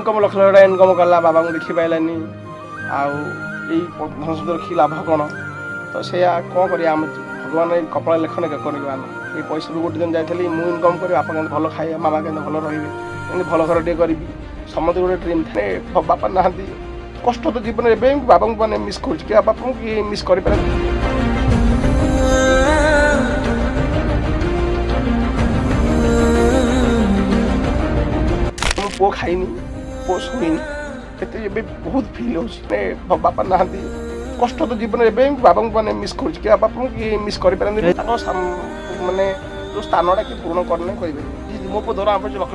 Income लक्ष लक्ष income कला बाबा को देखी पाइलानी आउ धन सम्पद रखी लाभ कौन तो से कौन कर भगवान कपाल लेखन करवा ये पैसा भी गोटे दिन जाइली मुझे इनकम कर बापा के भल खाए मामा के भल रे भल घर टे करी समस्त गोटे ड्रीम थे बापा ना कष्ट तो जीवन एवं बाबा को मैंने मिस कर बापा को मिस कर पु खाइनी पु शुनी बहुत फिल हो बापा ना कष्ट तो जीवन एवं बाबा को मैंने मिस कर बापा को मिस कर माने जो स्थानटा कि पूर्ण करने कहे मो पु धर आप लक्ष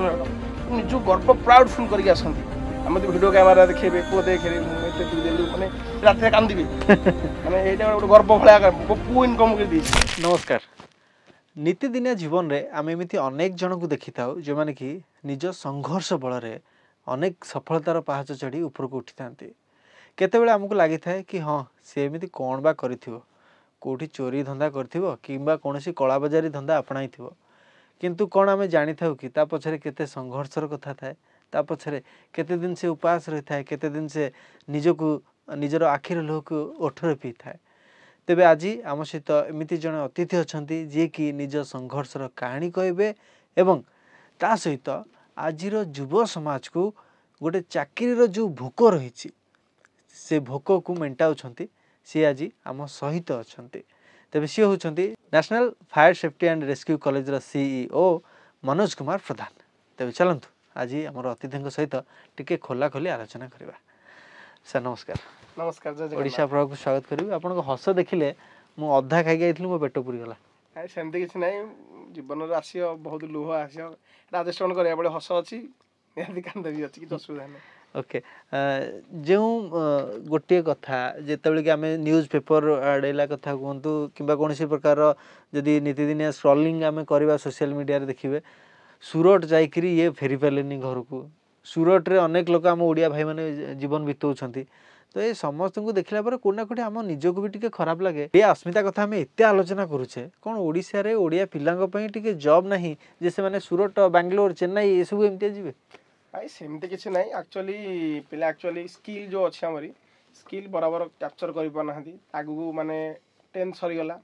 निज गर्व प्राउड फिल करके आसती आम भिडियो कैमेरा देखे पुओ देखे माने रात कांदी माने गोटे गर्व भाया मो पु इनकम कर नमस्कार नीतिदिनिया जीवन रे आम एमती अनेक जन को देखी था जो मैंने कि निज संघर्ष बल रे अनेक सफलतार पहाच चढ़ी ऊपर को उठी था केतेबेले आमको लगी था कि हाँ सी एमती कौन बा करिथिबो कोठी चोरी धंदा करथिबो किंबा कोनोसी कला बजारी धंदा अपनाई थिबो किंतु कौन आम जानी था कि ता पछरे केते संघर्षर कथा थाए ता पछरे केते दिन से उपास रही थाए केते दिन से निजको निजर आखिर लोह को ओठरे पी थाए तेबे आज आम सहित एमती जन अतिथि अच्छा जी कि निज संघर्षर कहानी कहबे एवं ता सहित आजिर युव समाज को गोटे चाकरीर जो भोक रही से भोक को मेटाऊँच सी आज आम सहित अच्छा तेबे सी होती National Fire Safety and Rescue College CEO Manoj Kumar Pradhan. तेबे चलतु आज आम अतिथि सहित टिके खोला खोली आलोचना करवा। सर नमस्कार। नमस्कार ओडिशा प्रभु को स्वागत करी आपन हस देखिले मु अधा खाई गई मो पेट पूरी गला सेमती किसी ना जीवन आस बहुत लुह आस राजेस्टन करा पड़े हस अच्छी कांद भी अच्छी कि असुविधा नहीं। ओके जो गोटे कथा जिते कि आम न्यूज पेपर आड़ेला कथा कहतु कि कौन प्रकार जदि नीतिदिनिया स्क्रॉलिंग आम करवा सोशल मीडिया देखिए सूरत जाइकरी ये फेरी पारे घर को सूरत रे अनेक लोग आम ओडिया भाई माने जीवन बिताउछंती तो ये समस्त को देखला पर कोना कोठी आम निजको भी टिके खराब लगे ये अस्मिता कथा आम एते आलोचना करूचे कौन ओडिशा रे ओडिया पिलांग पई टिके जॉब नहीं जे से माने सूरत बेंगलोर चेन्नई ये सब एमती जीवे भाई सेमती किसी ना एक्चुअली पिला एक्चुअली स्किल जो अच्छे आमरी स्किल बराबर कैप्चर कर पाना आगू माने 10th सरीगला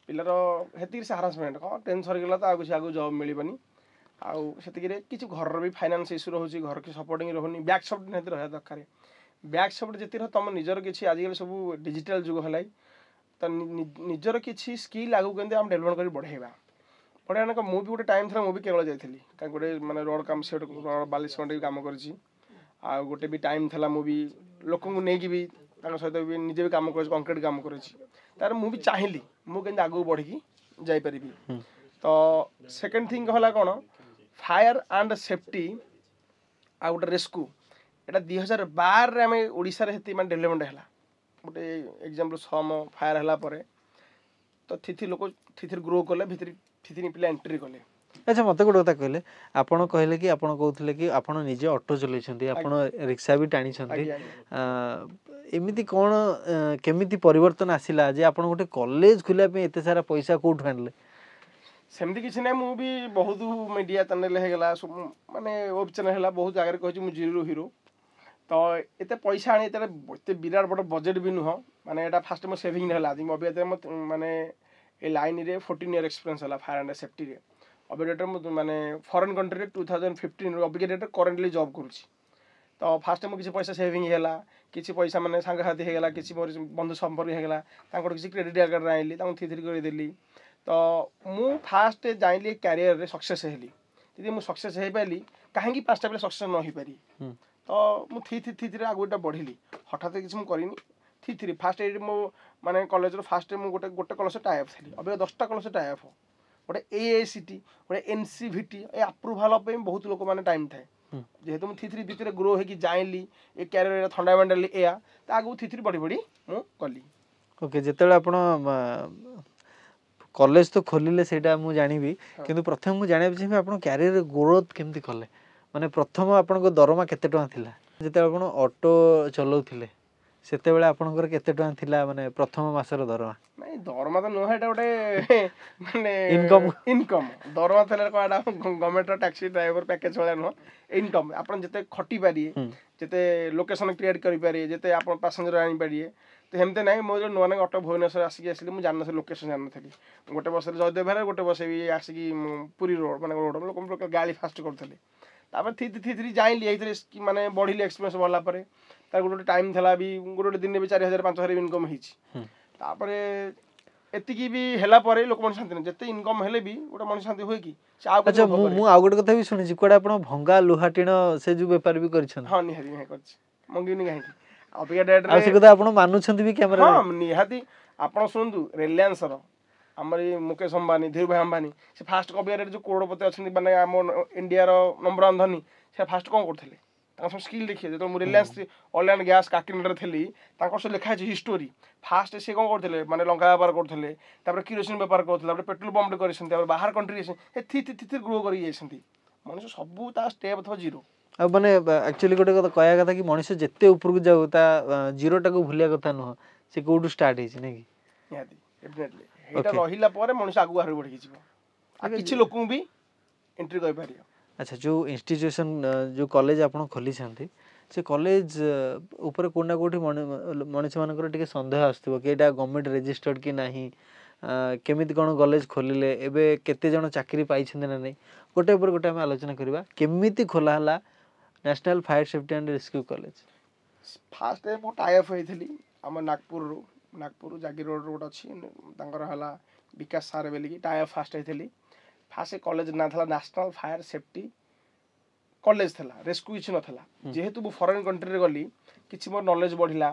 पिलार हेती से हारासमेंट कौन 10th सरीगला तो आगे आगू जॉब मिलबनी आउ से घर भी फाइनान्स इश्यू रोचे घर की सपोर्टिंग रोनी बैक सपोर्ट निहत रहा दरकार बैक सपोर्ट जी तुम निजर किसी आजिकल सब डिजिटल जुग है तो निजर किसी स्किल आगू के आम डेभलप कर बढ़ेगा बढ़िया ना मुझे गोटे टाइम था मुझे केवल जाइली कहीं गोटे माने रोड काम से बालिश भी कम कर गोटे भी टाइम था मुझे लोक नहीं भी सहित भी निजे भी कम कर कंक्रीट कम कर मुझे चाहिए मुझे आगू बढ़ी जापरि तो सेकेंड थिंग है कौन फायर एंड सेफ्टी आ गोटे रेस्क्यू एटा 2012 आम ओडिशा रे माने डेभलपमेंट है गोटे एग्जांपल सम फायर है तो थी लोक थी ग्रो कले भितर पिला एंट्री कले। अच्छा मत गोटे कथा कहले आपन कहले कि आपन कहउथले कि आपन निजे ऑटो चलैछंती आपन रिक्शा भी टाणी छंती एमिति कोन केमिति परिवर्तन आसिला जे आपन गोटे कॉलेज खुले पे एते सारा पैसा कोठ आनले सेमती किसी ना मु भी बहुत मीडिया चैनल हेगला माने वेब चैनल हेला बहुत जगह कहछि मु जीरो हीरो तो एते पैसा आनी एते विराट बड़ बजेट भी नुह माने एटा फास्ट मो सेविंग हेला आज मो अभी माने ए लाइन रे 14 ईयर एक्सपीरियंस है फायर एंड सेफ्टी रे अभी डेट माने फॉरेन कंट्री रे 2015 अभी डेट करेंटली जॉब करूची तो फास्ट मो किसी पैसा सेविंग हेला किसी पैसा माने संग साथी हेगला किसी मोर बंधु संपर्क हेगला तांको किसी क्रेडिट कार्ड आइली तांको थी कर देली तो मु फास्ट जाइली कैरियर रे सक्सेस हेली यदि मु सक्सेस हे पाली काहेकि पांचटा बेले सक्सेस न हो पारी तो मु थी आगुटा बढ़िली हठात किसी मु करिनी थी फास्ट मो माने कॉलेज फास्ट मु गोटे गोटे कलश टाइप थी अभी 10टा कलश टाइप गोटे एआईसीटी गोटे एनसीवीटी ए अप्रूवाल बहुत लोक मैंने टाइम थाए जेहेतु मुझे थी भितर ग्रो होगी जाइली ए कैरियर फंडामेंटाली या आगू थी बढ़ी बढ़ी मु कली। ओके जिते आपण कॉलेज तो खोलिले सेटा मु जानिबी किंतु प्रथम मु जानिबा चाहिए आपण कैरियर ग्रोथ केमती कले माने प्रथम आपण दरमा केते टका थिला जेते आपण ऑटो चलाउथिले ସେତେବେଳେ ଆପଣଙ୍କର କେତେ ଟଙ୍କା ଥିଲା ମାନେ ପ୍ରଥମ ମାସର ଦରମା? ନାଇଁ ଦରମା ତ ନୁହେଁ, ଏଇଟା ଗୋଟେ ମାନେ ଇନକମ୍। ଇନକମ୍। ଦରମା ଥିଲେ କ'ଣ ଏଇଟା ଗଭର୍ଣ୍ଣମେଣ୍ଟର ଟ୍ୟାକ୍ସି ଡ୍ରାଇଭର ପ୍ୟାକେଜ ଭଳିଆ ନୁହଁ। ଇନକମ୍ ଆପଣ ଯେତେ ଖଟି ପାରିବେ, ଯେତେ ଲୋକେସନ କ୍ରିଏଟ୍ କରିପାରିବେ, ଯେତେ ଆପଣ ପାସେଞ୍ଜର ଆଣିପାରିବେ। ତ ସେମିତି ନାହିଁ। ମୁଁ ଯେଉଁ ନୂଆ ନୂଆ ଅଟୋ ଭୁବନେଶ୍ୱର ଆସିକି ଆସିଲି, ମୁଁ ଜାଣିନଥିଲି ଲୋକେସନ ଜାଣିନଥିଲି। ଗୋଟେ ବସରେ ଜୟଦେବ ବିହାର, ଗୋଟେ ବସେ ବି ଆସିକି ପୁରୀ ରୋଡ଼ ମାନେ ରୋଡ଼ ଲୋକ ଗାଳି ଫାଷ୍ଟ କରୁଥିଲେ। ତାପରେ ଧୀରେ ଜାଣିଲି ଏଇଥିରେ ମାନେ ବଢ଼ିଲି ଏକ୍ସପିରିଏନ୍ସ ବଢ଼ିଲା ପରେ। ତାର ଗୋଟେ ଟାଇମ୍ ଥିଲା ବି ଗୋଟେ ଦିନରେ ବି 4,000 5,000 ଇନକମ୍ ହେଇଛି। ତାପରେ ଏତିକି ବି ହେଲା ପରେ ଲୋକମାନେ ଶାନ୍ତି ନାହିଁ। ଯେତେ ଇନକମ୍ ହେଲେ ବି ଗୋଟେ ମଣିଷ ଶାନ୍ତି ହୁଏ କି? ସେ ଆଉ ଆଚ୍ଛା, ମୁଁ ଆଉ ଗୋଟେ କଥା ବି ଶୁଣିଛି କୁଆଡେ ଆପଣ ଭଙ୍ଗା ଲୁହା ଟିଣ ସେ ଯୋଉ ବେପାର ବି କରିଛନ୍ତି। ହଁ ନିହାତି ନିହାତି କରିଛି, ମଙ୍ଗିନି କାହିଁକି। ଅବିକା ଡେଟ୍ରେ ଆଉ ସେ କଥା ଆପଣ ମାନୁଛନ୍ତି ବି କ୍ୟାମେରାରେ? ହଁ ନିହାତି। ଆପଣ ଶୁଣନ୍ତୁ, ରିଲାଏନ୍ସର ଆମର ଏଇ ମୁକେଶ ଅମ୍ବାନୀ, ଧୀରୁଭାଇ ଅମ୍ବାନୀ, ସେ ଫାଷ୍ଟ ଅବିକା ରେଟ୍ ଯେଉଁ କରୋଡ଼ପତି ଅଛନ୍ତି ମାନେ ଆମ ଇଣ୍ଡିଆର ନମ୍ବର ୱାନ୍ ଧନୀ, ସେ ଫାଷ୍ଟ କ'ଣ କରୁଥିଲେ? ତାଙ୍କ ସବୁ ସ୍କିଲ୍ ଦେଖିବେ। ଯେତେବେଳେ ମୁଁ ରିଲାଏନ୍ସ ଅଏଲ୍ ଆଣ୍ଡ ଗ୍ୟାସ୍ କାକିନାଡ଼ାରେ ଥିଲି, ତାଙ୍କର ସବୁ ଲେଖା ହେଇଛି ହିଷ୍ଟୋରୀ। ଫାଷ୍ଟ ସେ କ'ଣ କରୁଥିଲେ ମାନେ ଲଙ୍କା ବେପାର କରୁଥିଲେ, ତାପରେ କିରୋସିନ ବେପାର କରୁଥିଲେ, ତାପରେ ପେଟ୍ରୋଲ ପମ୍ପଟେ କରିଛନ୍ତି, ତାପରେ ବାହାର କଣ୍ଟ୍ରି ଯାଇଛନ୍ତି, ଗ୍ରୋ କରିକି ଯାଇଛନ୍ତି। ମଣିଷ ସବୁ ତା ଷ୍ଟେପ୍ ଥିବ ଜିରୋ। ଆଉ ମାନେ ଆକ୍ଚୁଆଲି ଗୋଟେ କଥା କହିବା କଥା କି ମଣିଷ ଯେତେ ଉପରକୁ ଯାଉ ତା ଜିରୋଟାକୁ ଭୁଲିବା କଥା ନୁହଁ। ସେ କୋଉଠୁ ଷ୍ଟାର୍ଟ ହେଇଛି ନାଇଁ କି? ନିହାତି ଡେଫିନେଟଲି ଏଇଟା ରହିଲା ପରେ ମଣିଷ ଆଗକୁ ଆହୁରି ବଢ଼ିକି ଯିବ, ଆଉ କିଛି ଲୋକଙ୍କୁ ବି ଏଣ୍ଟ୍ରି କରିପାରିବ। ଆଚ୍ଛା, ଯେଉଁ ଇନଷ୍ଟିଚ୍ୟୁସନ୍ ଯେଉଁ କଲେଜ ଆପଣ ଖୋଲିଛନ୍ତି, ସେ କଲେଜ ଉପରେ କେଉଁଠି ନା କେଉଁଠି ମଣିଷମାନଙ୍କର ଟିକେ ସନ୍ଦେହ ଆସୁଥିବ କି ଏଇଟା ଗଭର୍ଣ୍ଣମେଣ୍ଟ ରେଜିଷ୍ଟର୍ଡ କି ନାହିଁ, କେମିତି କ'ଣ କଲେଜ ଖୋଲିଲେ, ଏବେ କେତେ ଜଣ ଚାକିରି ପାଇଛନ୍ତି ନା ନାହିଁ, ଗୋଟେ ଉପରେ ଗୋଟେ ଆମେ ଆଲୋଚନା କରିବା। କେମିତି ଖୋଲା ହେଲା national fire safety and rescue college? First ମୁଁ ଟାଇଅପ୍ ହେଇଥିଲି ଆମ ନାଗପୁର ଜାଗିର ରୋଡ଼ ଗୋଟେ ଅଛି, ତାଙ୍କର ହେଲା ବିକାଶ ସାର୍ ବୋଲିକି ଟାଇଅପ୍ ଫାଷ୍ଟ ହେଇଥିଲି। ଫାଷ୍ଟ ସେ କଲେଜ ନାଁ ଥିଲା ନ୍ୟାସନାଲ୍ ଫାୟାର ସେଫ୍ଟି କଲେଜ ଥିଲା, ରେସ୍କ୍ୟୁ କିଛି ନଥିଲା। ଯେହେତୁ ମୁଁ ଫରେନ୍ କଣ୍ଟ୍ରିରେ ଗଲି, କିଛି ମୋର ନଲେଜ ବଢ଼ିଲା।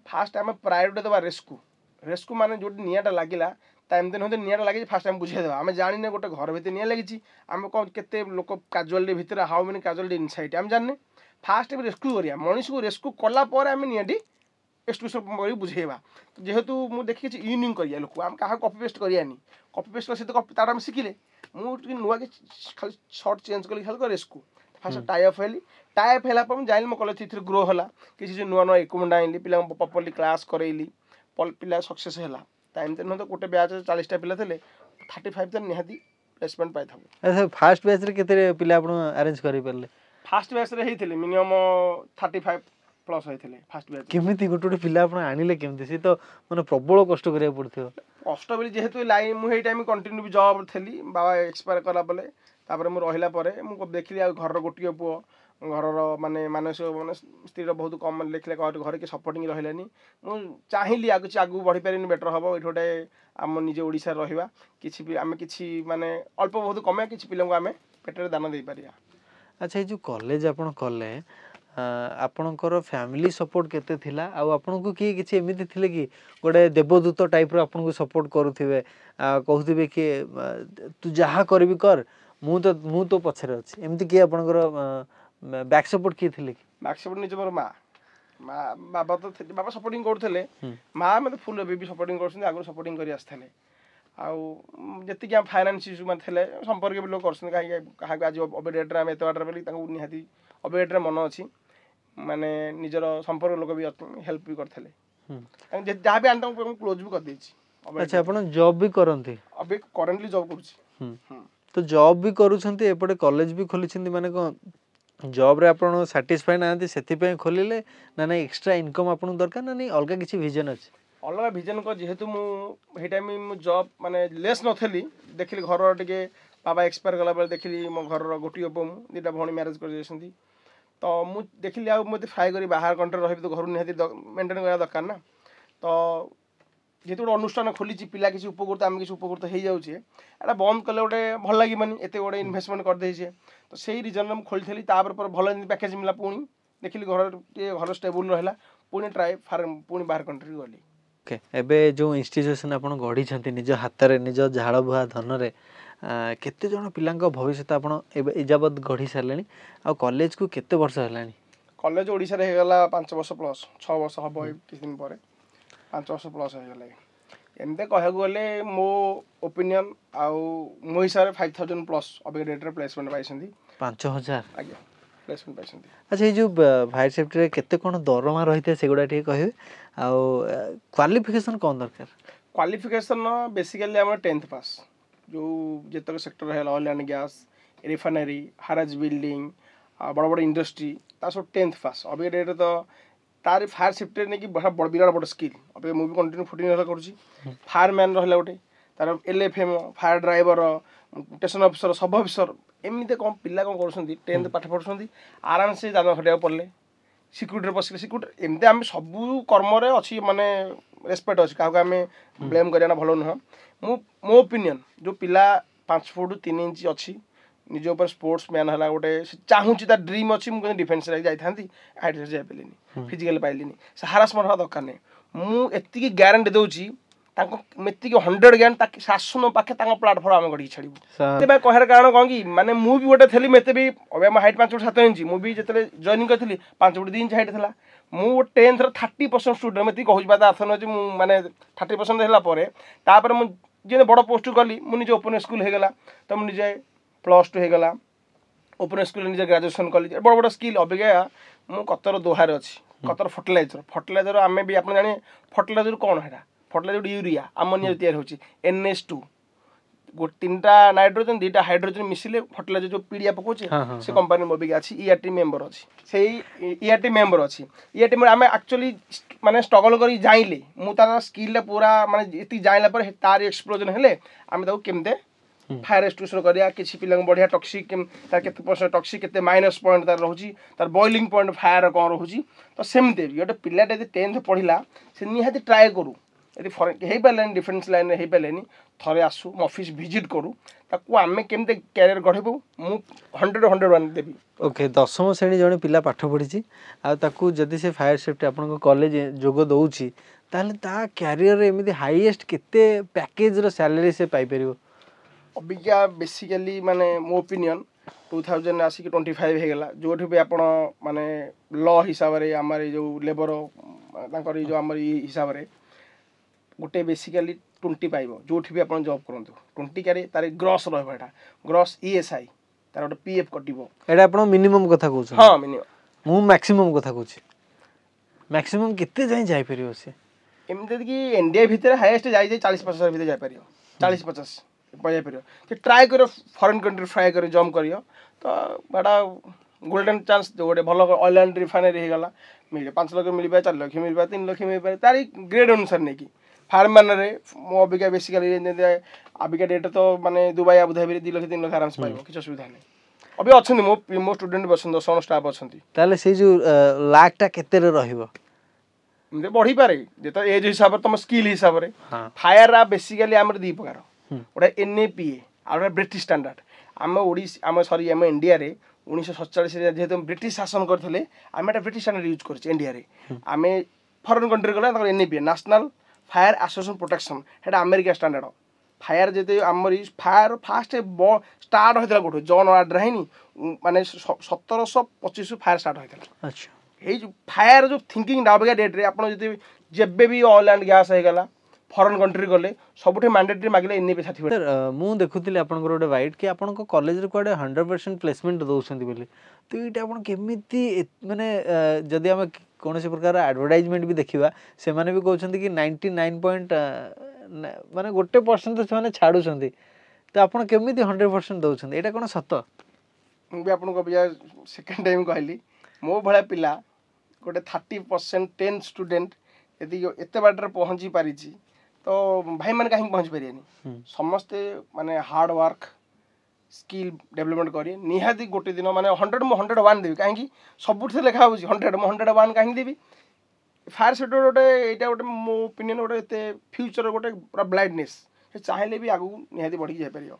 ଫାଷ୍ଟ ଆମେ ପ୍ରାୟୋରିଟି ଦେବା ରେସ୍କ୍ୟୁ ମାନେ ଯେଉଁଠି ନିଆଁଟା ଲାଗିଲା, ତା ଏମିତି ନୁହଁ ନିଆଁଟା ଲାଗିଛି ଫାଷ୍ଟ ଆମେ ବୁଝେଇଦେବା। ଆମେ ଜାଣିନେ ଗୋଟେ ଘର ଭିତରେ ନିଆଁ ଲାଗିଛି, ଆମେ କ'ଣ କେତେ ଲୋକ କାଜୁଆଲିଟି ଭିତରେ, ହାଉ ମେନି କାଜୁଆଲିଟି ଇନସାଇଟ୍ ଆମେ ଜାଣିନେ। ଫାଷ୍ଟ ଏବେ ରେସ୍କ୍ୟୁ କରିବା, ମଣିଷକୁ ରେସ୍କ୍ୟୁ କଲା ପରେ ଆମେ ନିଆଁଟି ଏକ୍ସଟ୍ରିବ୍ୟୁସନ୍ କରି ବୁଝେଇବା। ଯେହେତୁ ମୁଁ ଦେଖିଛି ୟୁନିକ୍ କରିବା ଲୋକ, ଆମେ କାହାକୁ କପି ପେଷ୍ଟ କରିବାନି। କପି ପେଷ୍ଟ କଲେ ସେ ତ ତାର ଆମେ ଶିଖିଲେ। ମୁଁ ଟିକେ ନୂଆ କିଛି ଖାଲି ସର୍ଟ ଚେଞ୍ଜ କଲି, ଖାଲି ରେସ୍କ୍ୟୁ। ଫାଷ୍ଟ ଟାଇଅପ୍ ହେଲି। ଟାଇଅପ୍ ହେଲା ପରେ ମୁଁ ଜାଣିଲି ମୋ କଲେଜ ଏଥିରେ ଗ୍ରୋ ହେଲା। କିଛି ନୂଆ ନୂଆ ଇକ୍ୟୁପମେଣ୍ଟ ଆଣିଲି, ପିଲାଙ୍କୁ ପ୍ରପରଲି କ୍ଲାସ୍ କରେଇଲି, ପିଲା ସକ୍ସେସ୍ ହେଲା। ତା ଏମିତି ନୁହଁ ତ ଗୋଟେ ବ୍ୟାଚ୍ 40ଟା ପିଲା ଥିଲେ, 35 ତ ନିହାତି ପ୍ଲେସମେଣ୍ଟ ପାଇଥାଉ। ଆଚ୍ଛା, ଫାଷ୍ଟ ବ୍ୟାଚ୍ରେ କେତେ ପିଲା ଆପଣ ଆରେଞ୍ଜ କରିପାରିଲେ? ଫାଷ୍ଟ ବ୍ୟାଚ୍ରେ ହେଇଥିଲେ ମିନିମମ୍ 35 ପ୍ଲସ୍ ହେଇଥିଲେ ଫାଷ୍ଟ ବ୍ୟାଚ୍। କେମିତି ଗୋଟେ ପିଲା ଆପଣ ଆଣିଲେ କେମିତି? ସେ ତ ମାନେ ପ୍ରବଳ କଷ୍ଟ କରିବାକୁ ପଡୁଥିବ। କଷ୍ଟ ବୋଲି ଯେହେତୁ ଲାଇନ୍ ମୁଁ ଏଇ ଟାଇମ୍ କଣ୍ଟିନ୍ୟୁ ବି ଜବ୍ ଥିଲି, ବାବା ଏକ୍ସପାୟାର କଲା ପରେ। ତାପରେ ମୁଁ ରହିଲା ପରେ ମୁଁ ଦେଖିଲି ଆଉ ଘରର ଗୋଟିଏ ପୁଅ, ଘରର ମାନେ ମାନସିକ ମାନେ ସ୍ତ୍ରୀର ବହୁତ କମ୍ ଦେଖିଲେ, ଘରେ କି ସପୋର୍ଟିଂ ରହିଲାନି। ମୁଁ ଚାହିଁଲି ଆଉ କିଛି ଆଗକୁ ବଢ଼ିପାରିନି, ବେଟର୍ ହେବ ଏଇଠି ଗୋଟେ ଆମ ନିଜ ଓଡ଼ିଶାରେ ରହିବା, କିଛି ବି ଆମେ କିଛି ମାନେ ଅଳ୍ପ ବହୁତ କମେଇବା, କିଛି ପିଲାଙ୍କୁ ଆମେ ପେଟରେ ଦାନ ଦେଇପାରିବା। ଆଚ୍ଛା, ଏଇ ଯେଉଁ କଲେଜ ଆପଣ କଲେ, ଆପଣଙ୍କର ଫ୍ୟାମିଲି ସପୋର୍ଟ କେତେ ଥିଲା? ଆଉ ଆପଣଙ୍କୁ କିଏ କିଛି ଏମିତି ଥିଲେ କି ଗୋଟେ ଦେବଦୂତ ଟାଇପ୍ର ଆପଣଙ୍କୁ ସପୋର୍ଟ କରୁଥିବେ, କହୁଥିବେ କି ତୁ ଯାହା କରିବି କର, ମୁଁ ତ ପଛରେ ଅଛି, ଏମିତି କିଏ ଆପଣଙ୍କର ବ୍ୟାକ୍ ସପୋର୍ଟ କିଏ ଥିଲେ କି? ବ୍ୟାକ୍ ସପୋର୍ଟ ନିଜ ମୋର ମା ବାବା ତ ବାବା ସପୋର୍ଟିଂ କରୁଥିଲେ, ମା ମୋତେ ଫୁଲ୍ ଏବେ ବି ସପୋର୍ଟିଂ କରୁଛନ୍ତି, ଆଗରୁ ସପୋର୍ଟିଂ କରି ଆସିଥିଲେ। ଆଉ ଯେତିକି ଆମ ଫାଇନାନ୍ସ ଇସ୍ୟୁ ମାନେ ଥିଲେ ସମ୍ପର୍କୀୟ ବି ଲୋକ କରୁଛନ୍ତି, କାହାକୁ ଆଜି ଅବେ ଡେଟ୍ରେ ଆମେ ଏତେ ବାଟରେ ବୋଲି ତାଙ୍କୁ ନିହାତି ଅବେ ଡେଟ୍ରେ ମନ ଅଛି, ମାନେ ନିଜର ସମ୍ପର୍କ ଲୋକ ବି ହେଲ୍ପ ବି କରିଥିଲେ। ଯାହା ବି ଆଣି ତାଙ୍କୁ କ୍ଲୋଜ୍ ବି କରିଦେଇଛି। ଆଚ୍ଛା, ଆପଣ ଜବ୍ ବି କରନ୍ତି? ଏବେ କରେଣ୍ଟଲି ଜବ୍ କରୁଛି। ତ ଜବ୍ ବି କରୁଛନ୍ତି, ଏପଟେ କଲେଜ ବି ଖୋଲିଛନ୍ତି, ମାନେ କ'ଣ ଜବ୍ରେ ଆପଣ ସାଟିସ୍ଫାଏ ନାହାନ୍ତି ସେଥିପାଇଁ ଖୋଲିଲେ, ନା ନାଇଁ ଏକ୍ସଟ୍ରା ଇନକମ୍ ଆପଣଙ୍କୁ ଦରକାର, ନା ନାଇଁ ଅଲଗା କିଛି ଭିଜନ୍ ଅଛି? ଅଲଗା ଭିଜନ୍ କ'ଣ, ଯେହେତୁ ମୁଁ ସେଇ ଟାଇମ୍ ମୁଁ ଜବ୍ ମାନେ ଲେସ୍ ନଥିଲି, ଦେଖିଲି ଘରର ଟିକେ ବାବା ଏକ୍ସପାୟାର ଗଲାବେଳେ ଦେଖିଲି ମୋ ଘରର ଗୋଟିଏ ପୁଅ, ମୁଁ 2ଟା ଭଉଣୀ ମ୍ୟାରେଜ୍ କରିଯାଇଛନ୍ତି। ତ ମୁଁ ଦେଖିଲି ଆଉ ମୁଁ ଏତେ ଫ୍ରାଏ କରି ବାହାର କଣ୍ଟ୍ରିରେ ରହିବି, ତ ଘରୁ ନିହାତି ମେଣ୍ଟେନ୍ କରିବା ଦରକାର ନା। ତ ଯେହେତୁ ଗୋଟେ ଅନୁଷ୍ଠାନ ଖୋଲିଛି, ପିଲା କିଛି ଉପକୃତ, ଆମେ କିଛି ଉପକୃତ ହେଇଯାଉଛେ, ଏଇଟା ବନ୍ଦ କଲେ ଗୋଟେ ଭଲ ଲାଗିବନି, ଏତେ ଗୋଟେ ଇନଭେଷ୍ଟମେଣ୍ଟ କରିଦେଇଛେ। ତ ସେଇ ରିଜନ୍ରେ ମୁଁ ଖୋଲିଥିଲି। ତାପରେ ଭଲ ଯେମିତି ପ୍ୟାକେଜ୍ ମିଳିଲା, ପୁଣି ଦେଖିଲି ଘର ଟିକେ ଘର ଷ୍ଟେବୁଲ୍ ରହିଲା, ପୁଣି ପୁଣି ବାହାର କଣ୍ଟ୍ରିକୁ ଗଲି। ଓକେ, ଏବେ ଯେଉଁ ଇନଷ୍ଟିଚ୍ୟୁସନ୍ ଆପଣ ଗଢ଼ିଛନ୍ତି ନିଜ ହାତରେ, ନିଜ ଝାଳ ବୁହା ଧନରେ, କେତେ ଜଣ ପିଲାଙ୍କ ଭବିଷ୍ୟତ ଆପଣ ଏବେ ଏଯାବତ୍ ଗଢ଼ି ସାରିଲେଣି? ଆଉ କଲେଜକୁ କେତେ ବର୍ଷ ହେଲାଣି? କଲେଜ ଓଡ଼ିଶାରେ ହେଇଗଲା 5 ବର୍ଷ ପ୍ଲସ୍, 6 ବର୍ଷ ହେବ ଏଇ କିଛି ଦିନ ପରେ, 5 ବର୍ଷ ପ୍ଲସ୍ ହେଇଗଲା। ଏମିତି କହିବାକୁ ଗଲେ ମୋ ଓପିନିଅନ୍ ଆଉ ମୋ ହିସାବରେ 5,000 ପ୍ଲସ୍ ଅବିକା ଡେଟ୍ରେ ପ୍ଲେସମେଣ୍ଟ ପାଇଛନ୍ତି। 5,000? ଆଜ୍ଞା। ପ୍ଲେସମେଣ୍ଟ ପାଇଛନ୍ତି। ଆଚ୍ଛା ଏଇ ଯେଉଁ ଫାୟାର ସେଫ୍ଟିରେ କେତେ କ'ଣ ଦରମା ରହିଥାଏ ସେଗୁଡ଼ା ଟିକେ କହିବେ ଆଉ କ୍ୱାଲିଫିକେସନ୍ କ'ଣ ଦରକାର? କ୍ୱାଲିଫିକେସନ୍ ବେସିକାଲି ଆମର 10th ପାସ୍ ଯେଉଁ ଯେତେକ ସେକ୍ଟର ହେଲା ଅଏଲ୍ ଆଣ୍ଡ ଗ୍ୟାସ୍ ରିଫାଇନାରୀ ହାରାଜ ବିଲ୍ଡିଂ ବଡ଼ ବଡ଼ ଇଣ୍ଡଷ୍ଟ୍ରି ତା ସବୁ 10th ପାସ୍। ଅବିକା ଡେଟ୍ରେ ତ ତାର ଫାୟାର ସେଫ୍ଟିରେ ନେଇକି ବିରାଟ ବଡ଼ ସ୍କିଲ୍ ଅବିକା ମୁଁ ବି କଣ୍ଟିନ୍ୟୁ 14 ହେଲା କରୁଛି। ଫାୟାରମ୍ୟାନ୍ ରହିଲା ଗୋଟେ ତାର LFM fire driver station officer ସବ ଅଫିସର ଏମିତି କ'ଣ ପିଲା କ'ଣ କରୁଛନ୍ତି 10th ପାଠ ପଢ଼ୁଛନ୍ତି ଆରାମସେ ଦାଦନ ଖଟିବାକୁ ପଡ଼ିଲେ ସିକ୍ୟୁରିଟିରେ ପଶିଲେ ସିକ୍ୟୁରିଟି ଏମିତି ଆମେ ସବୁ କର୍ମରେ ଅଛି ମାନେ ରେସ୍ପେକ୍ଟ ଅଛି କାହାକୁ ଆମେ ବ୍ଲେମ୍ କରିବା ଭଲ ନୁହଁ। ମୋ ଓପିନିଅନ୍ ଯେଉଁ ପିଲା 5 ଫୁଟ 3 ଇଞ୍ଚ ଅଛି ନିଜ ଉପରେ ସ୍ପୋର୍ଟସ ମ୍ୟାନ୍ ହେଲା ଗୋଟେ ସେ ଚାହୁଁଛି ତା ଡ୍ରିମ୍ ଅଛି ମୁଁ କିନ୍ତୁ ଡିଫେନ୍ସରେ ଯାଇଥାନ୍ତି ଆଇଟିରେ ଯାଇପାରିଲିନି ଫିଜିକାଲି ପାଇଲିନି ସେ ହାରାସମେଣ୍ଟ ହେବା ଦରକାର ନାହିଁ। ମୁଁ ଏତିକି ଗ୍ୟାରେଣ୍ଟି ଦେଉଛି ତାଙ୍କ ଏତିକି 100 ଗ୍ୟାରେଣ୍ଟି ତାକୁ ଶାସନ ପାଖେ ତାଙ୍କ ପ୍ଲାଟଫର୍ମ ଆମେ ଗଢ଼ିକି ଛାଡ଼ିବୁ। ସେଥିପାଇଁ କହିବାର କାରଣ କ'ଣ କି ମାନେ ମୁଁ ବି ଗୋଟେ ଥିଲି ମୁଁ ଏତେ ବି ଅବିକା ମୋ ହାଇଟ୍ 5 ଫୁଟ 7 ଇଞ୍ଚ ମୁଁ ବି ଯେତେବେଳେ ଜଏନିଂ କରିଥିଲି 5 ଫୁଟ 2 ଇଞ୍ଚ ହାଇଟ୍ ଥିଲା। ମୁଁ 10th 30% ଷ୍ଟୁଡେଣ୍ଟ ମୁଁ ଏତିକି କହୁଛି ବା ଅର୍ଥ ନୁହେଁ ଯେ ମୁଁ ମାନେ 30% ହେଲା ପରେ ତାପରେ ମୁଁ ଯେମିତି ବଡ଼ ପୋଷ୍ଟକୁ ଗଲି ମୁଁ ନିଜେ ଓପନ୍ ସ୍କୁଲ ହେଇଗଲା ତ ମୁଁ ନିଜେ +2 ହେଇଗଲା ଓପନ୍ ସ୍କୁଲରେ ନିଜେ ଗ୍ରାଜୁଏସନ୍ କଲି ବଡ଼ ବଡ଼ ସ୍କିଲ୍। ଅବିକା ମୁଁ କତର ଦୋହାରେ ଅଛି କତର ଫର୍ଟିଲାଇଜର ଆମେ ବି ଆପଣ ଜାଣିବେ ଫର୍ଟିଲାଇଜର କ'ଣ ହେଟା ଫର୍ଟିଲାଇଜର ୟୁରିଆ ଆମୋନିଆ ତିଆରି ହେଉଛି NH2 ଗୋଟେ 3ଟା ନାଇଟ୍ରୋଜେନ୍ 2ଟା ହାଇଡ୍ରୋଜେନ୍ ମିଶିଲେ ଫର୍ଟିଲାଇଜର ଯେଉଁ ପିଡ଼ିଆ ପକାଉଛି ସେ କମ୍ପାନୀ ମୋବିକା ଅଛି ERT ମେମ୍ବର ଅଛି ସେଇ ERT ମେମ୍ବର ଅଛି ERT ଆମେ ଆକ୍ଚୁଆଲି ମାନେ ଷ୍ଟ୍ରଗଲ୍ କରି ଜାଣିଲେ ମୁଁ ତାର ସ୍କିଲ୍ଟା ପୁରା ମାନେ ଏତିକି ଜାଣିଲା ପରେ ତାର ଏକ୍ସପ୍ଲୋଜନ୍ ହେଲେ ଆମେ ତାକୁ କେମିତି ଫାୟାର ଏକ୍ସଟିଂଗୁଇସର୍ କରିବା କିଛି ପିଲାଙ୍କୁ ବଢ଼ିଆ ଟକ୍ସିକ୍ ତାର କେତେ % ଟକ୍ସିକ୍ କେତେ ମାଇନସ୍ ପଏଣ୍ଟ ତାର ରହୁଛି ତାର ବଏଲିଂ ପଏଣ୍ଟ ଫାୟାର କ'ଣ ରହୁଛି ତ ସେମିତି ବି ଗୋଟେ ପିଲାଟା ଯଦି 10th ପଢ଼ିଲା ସେ ନିହାତି ଟ୍ରାଏ କରୁ ଯଦି ହେଇପାରିଲାନି ଡିଫେନ୍ସ ଲାଇନ୍ରେ ହେଇପାରିଲାନି ଥରେ ଆସୁ ମୁଁ ଅଫିସ୍ ଭିଜିଟ୍ କରୁ ତାକୁ ଆମେ କେମିତି କ୍ୟାରିୟର ଗଢ଼ିବୁ ମୁଁ 100 ଦେବି। ଓକେ 10ମ ଶ୍ରେଣୀ ଜଣେ ପିଲା ପାଠ ପଢ଼ିଛି ଆଉ ତାକୁ ଯଦି ସେ ଫାୟାର ସେଫ୍ଟି ଆପଣଙ୍କ କଲେଜ ଯୋଗ ଦେଉଛି ତାହେଲେ ତା କ୍ୟାରିୟରରେ ଏମିତି ହାଇଏଷ୍ଟ କେତେ ପ୍ୟାକେଜର ସ୍ୟାଲେରୀ ସେ ପାଇପାରିବ? ଅବିକା ବେସିକାଲି ମାନେ ମୋ ଓପିନିଅନ୍ 2000 ଆସିକି 25 ହେଇଗଲା ଯେଉଁଠି ବି ଆପଣ ମାନେ ଲ ହିସାବରେ ଆମର ଏଇ ଯେଉଁ ଲେବର ତାଙ୍କର ଏଇ ଯେଉଁ ଆମର ଏଇ ହିସାବରେ ଗୋଟେ ବେସିକାଲି 20 ପାଇବ ଯେଉଁଠି ବି ଆପଣ ଜବ୍ କରନ୍ତୁ 20 କାରେ ତାର ଗ୍ରସ୍ ରହିବ ଏଇଟା ଗ୍ରସ୍ ESI ତାର ଗୋଟେ PF କଟିବ ଏଇଟା ଆପଣ ମିନିମମ୍ କଥା କହୁଛନ୍ତି? ହଁ ମିନିମମ୍। ମୁଁ ମ୍ୟାକ୍ସିମମ୍ କଥା କହୁଛି ମ୍ୟାକ୍ସିମମ୍ କେତେ ଯାଏଁ ଯାଇପାରିବ ସେ? ଏମିତି କି ଇଣ୍ଡିଆ ଭିତରେ ହାଇଏଷ୍ଟ ଯାଇ 40-50 ଭିତରେ ଯାଇପାରିବ 40-50 ଯାଇପାରିବ ସେ ଟ୍ରାଏ କରିବ ଫରେନ୍ କଣ୍ଟ୍ରି ଟ୍ରାଏ କରି ଜମ୍ପ କରିବ ତ ଏଇଟା ଗୋଲ୍ଡେନ୍ ଚାନ୍ସ ଗୋଟେ ଭଲ ଅଏଲ୍ ଆଣ୍ଡ ରିଫାଇନାରୀ ହେଇଗଲା ମିଳିବ 5 ଲକ୍ଷ ମିଳିପାରେ 4 ଲକ୍ଷ ମିଳିପାରେ 3 ଲକ୍ଷ ମିଳିପାରେ ତାରି ଗ୍ରେଡ୍ ଅନୁସାରେ ନେଇକି ଫାୟାରମ୍ୟାନରେ ମୁଁ ଅବିକା ବେସିକାଲି ଅବିକା ଡେଟ୍ରେ ତ ମାନେ ଦୁବାଇ ଆବୁଧାବିରେ 2 ଲକ୍ଷ 3 ଲକ୍ଷ ଆରାମସେ ପାଇବ କିଛି ଅସୁବିଧା ନାହିଁ। ଅବିକା ଅଛନ୍ତି ମୋ ଷ୍ଟୁଡେଣ୍ଟ ବି ଅଛନ୍ତି 10 ଜଣ ଷ୍ଟାଫ୍ ଅଛନ୍ତି। ତାହେଲେ ସେଇ ଯେଉଁ ଲାକ୍ଟା କେତେରେ ରହିବ? ଏମିତି ବଢ଼ିପାରେ ଯେତେବେଳେ ଏଜ୍ ହିସାବରେ ତୁମ ସ୍କିଲ୍ ହିସାବରେ। ଫାୟାର ବେସିକାଲି ଆମର 2 ପ୍ରକାର ଗୋଟେ NAPA ଆଉ ଗୋଟେ ବ୍ରିଟିଶ ଷ୍ଟାଣ୍ଡାର୍ଡ଼ ଆମ ଇଣ୍ଡିଆରେ 1947 ଯେହେତୁ ବ୍ରିଟିଶ ଶାସନ କରିଥିଲେ ଆମେ ଏଇଟା ବ୍ରିଟିଶ ଷ୍ଟାଣ୍ଡାର୍ଡ଼ ୟୁଜ୍ କରିଛେ ଇଣ୍ଡିଆରେ। ଆମେ ଫରେନ୍ କଣ୍ଟ୍ରି ଗଲେ ତାଙ୍କର NAPA national fire association protection ସେଇଟା ଆମେରିକା ଷ୍ଟାଣ୍ଡାର୍ଡ଼। ଫାୟାର ଯଦି ଆମର ଫାୟାର ଫାଷ୍ଟ ଷ୍ଟାର୍ଟ ହୋଇଥିଲା କେଉଁଠୁ ଜନ୍ ୱାର୍ଡରେ ହେଇନି ମାନେ 1725 ଫାୟାର ଷ୍ଟାର୍ଟ ହୋଇଥିଲା। ଆଚ୍ଛା ଏଇ ଯେଉଁ ଫାୟାର ଯେଉଁ ଥିଙ୍କିଙ୍ଗଟା ଅବିକା ଡେଟ୍ରେ ଆପଣ ଯଦି ଯେବେ ବି ଅଏଲ୍ ଆଣ୍ଡ ଗ୍ୟାସ୍ ହେଇଗଲା ଫରେନ୍ କଣ୍ଟ୍ରି ଗଲେ ସବୁଠି ମ୍ୟାଣ୍ଡେଟରୀ ମାଗିଲେ NAPA ସାର୍ଟିଫିକେଟ୍। ମୁଁ ଦେଖୁଥିଲି ଆପଣଙ୍କର ଗୋଟେ ବାଇଟ୍ କି ଆପଣଙ୍କ କଲେଜରେ କୁଆଡ଼େ 100% ପ୍ଲେସମେଣ୍ଟ ଦେଉଛନ୍ତି ବୋଲି ତ ଏଇଟା ଆପଣ କେମିତି ମାନେ ଯଦି ଆମେ କୌଣସି ପ୍ରକାର ଆଡ଼ଭର୍ଟାଇଜମେଣ୍ଟ ବି ଦେଖିବା ସେମାନେ ବି କହୁଛନ୍ତି କି 99 ମାନେ 1% ତ ସେମାନେ ଛାଡ଼ୁଛନ୍ତି ତ ଆପଣ କେମିତି 100% ଦେଉଛନ୍ତି ଏଇଟା କ'ଣ ସତ? ମୁଁ ବି ଆପଣଙ୍କୁ ଅବିକା ସେକେଣ୍ଡ ଟାଇମ୍ କହିଲି ମୋ ଭଳିଆ ପିଲା ଗୋଟେ 30% 10 ଷ୍ଟୁଡେଣ୍ଟ ଏତିକି ଏତେ ବାଟରେ ପହଞ୍ଚି ପାରିଛି ତ ଭାଇମାନେ କାହିଁକି ପହଞ୍ଚି ପାରିବେନି? ସମସ୍ତେ ମାନେ ହାର୍ଡ଼ ୱାର୍କ ସ୍କିଲ୍ ଡେଭଲପମେଣ୍ଟ କରି ନିହାତି ଗୋଟେ ଦିନ ମାନେ 100 ମୁଁ 101 ଦେବି କାହିଁକି ସବୁଥିରେ ଲେଖା ହେଉଛି 100 ମୁଁ 101 କାହିଁକି ଦେବି? ଫାୟାର ସେକ୍ଟର ଗୋଟେ ଏଇଟା ଗୋଟେ ମୋ ଓପିନିଅନ୍ ଗୋଟେ ଏତେ ଫ୍ୟୁଚର ଗୋଟେ ପୁରା ବ୍ଲାଇଣ୍ଡନେସ୍ ସେ ଚାହିଁଲେ ବି ଆଗକୁ ନିହାତି ବଢ଼ିକି ଯାଇପାରିବ।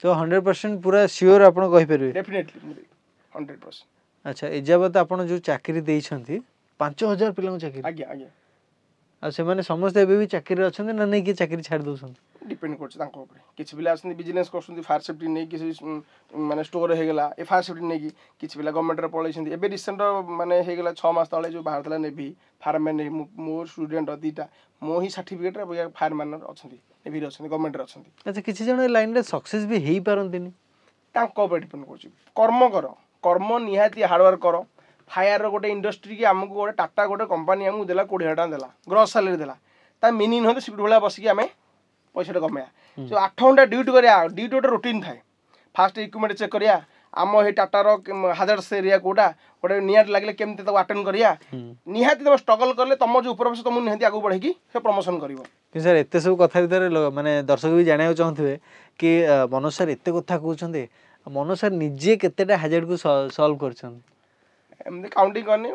ତ 100% ପୁରା ସିଓର ଆପଣ କହିପାରିବେ? ଡେଫିନେଟଲି 100%। ଆଚ୍ଛା ଏଯାବତ ଆପଣ ଯେଉଁ ଚାକିରି ଦେଇଛନ୍ତି 5000 ପିଲାଙ୍କୁ ଚାକିରି ଆଜ୍ଞା ଆଜ୍ଞା ଆଉ ସେମାନେ ସମସ୍ତେ ଏବେ ବି ଚାକିରିରେ ଅଛନ୍ତି ନା ନେଇକି ଚାକିରି ଛାଡ଼ି ଦେଉଛନ୍ତି? ଡିପେଣ୍ଡ କରୁଛି ତାଙ୍କ ଉପରେ କିଛି ପିଲା ଆସନ୍ତି ବିଜନେସ୍ କରୁଛନ୍ତି ଫାୟାର ସେଫ୍ଟି ନେଇକି କିଛି ମାନେ ଷ୍ଟୋର ହେଇଗଲା ଏ ଫାୟାର ସେଫ୍ଟି ନେଇକି କିଛି ପିଲା ଗଭର୍ଣ୍ଣମେଣ୍ଟରେ ପଳେଇଛନ୍ତି। ଏବେ ରିସେଣ୍ଟ ମାନେ ହେଇଗଲା 6 ମାସ ତଳେ ଯେଉଁ ବାହାରିଥିଲା ନେଭି ଫାୟାରମ୍ୟାନ୍ ମୋ ଷ୍ଟୁଡେଣ୍ଟ 2ଟା ମୋ ହିଁ ସାର୍ଟିଫିକେଟ୍ରେ ଫାୟାରମ୍ୟାନ୍ ଅଛନ୍ତି ନେଭିରେ ଅଛନ୍ତି ଗଭର୍ଣ୍ଣମେଣ୍ଟରେ ଅଛନ୍ତି। ଆଚ୍ଛା କିଛି ଜଣ ଏ ଲାଇନ୍ରେ ସକ୍ସେସ୍ ବି ହେଇପାରନ୍ତିନି ତାଙ୍କ ଉପରେ ଡିପେଣ୍ଡ କରୁଛି କର୍ମ କର कर्म निहाती हार्डवर्क कर फायर गोटे इंडस्ट्री की आमको गोटे टाटा गोटे कंपनी आमको देला 20,000 टଙ୍କା देला ग्रॉस सैलरी देला ता मीनिंग हो सिफ्ट भाया बसिक आम पैसा कमाया जो 8 घंटा ड्यूटी करा ड्यूटी गोटे रुटीन थाए फास्ट इक्विपमेंट चेक करिया आम ये टाटार हाजर्स एरिया कोटा गोटे निहाती लगे केमती अटेंड करिया निहाती तुम स्ट्रगल कले तुम जो ऊपर तुमको निहाती आगे बढ़ेगी से प्रमोशन कर सर एत सब कथा भितर माने दर्शक भी जाना चाहूथे कि मनोज सर एत कथा कहते मनोज सर निजे केतेटा हाजर को सॉल्व कर एमती काउंटिंग करनी